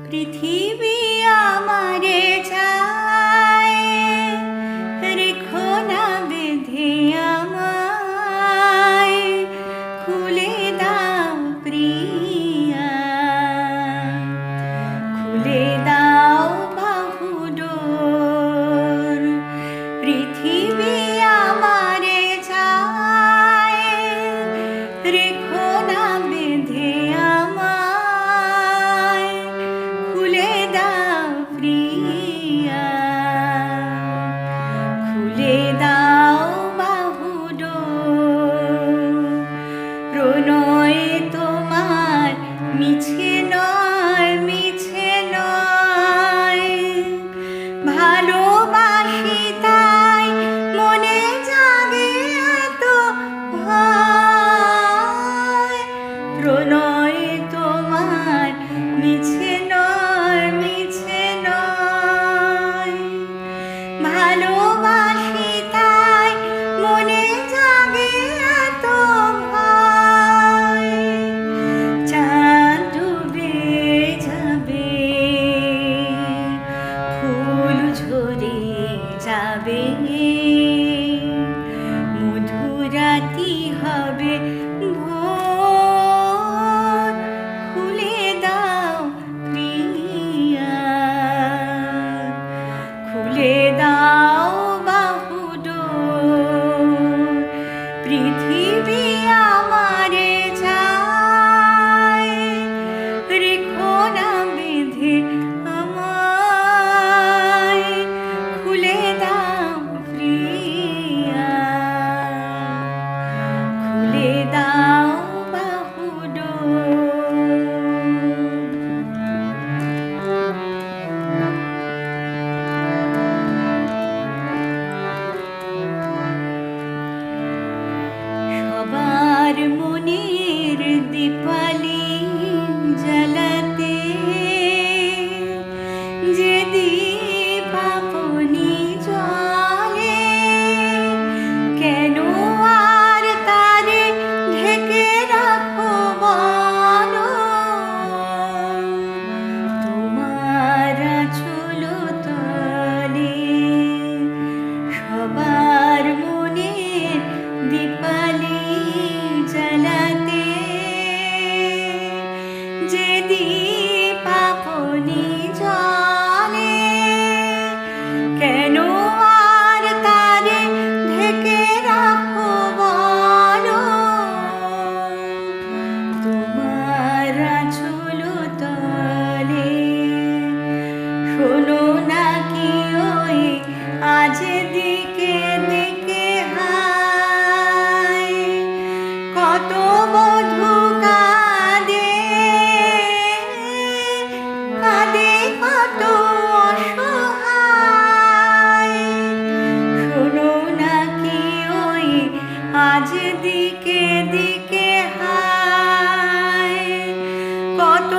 পৃথিবী আমারে চায়, রেখো না বেঁধে আমায়, খুলে দাও প্রিয়া, খুলে দাও বাহুডোর। পৃথিবী আমারে চায়, রেখো না বেঁধে আমায়, খুলে দাও প্রিয়া, খুলে দাও বাহুডোর। প্রণয় তোমার মিছে নয়, মিছে নয়, ভালোবাসি তাই মনে জাগে এত ভয়। প্রণয় তোমার মিছে নয়, মিছে নয়, ভালোবাসি তাই মনে জাগে এত ভয়। চাঁদ ডুবে যাবে, ফুল ঝরে যাবে, মধুরাতি হবে ভোর। খুলে দাও প্রিয়া, খুলে দাও বাহুডোর। পৃথিবী আমারে চায়, রেখো না বেঁধে আমায়, খুলে দাও প্রিয়া, খুলে দাও বাহুডোর। সবার মনের দীপালি জ্বালাতে, যে দীপ আপনি জ্বলে, কেন আর তারে ঢেকে রাখো বলো? তোমার আঁচল তলে সবার মনের দীপালি জ্বালাতে, যে দীপ আপনি জ্বলে, কেন আর তারে ঢেকে রাখো বলো? তোমার আঁচল তলে শোনো নাকি ওই আজ দিকে দিকে হায়, কত বধূ কাঁদে, কাঁদে কত অসহায়। শোনো নাকি ওই আজ দিকে দিকে হায়, কত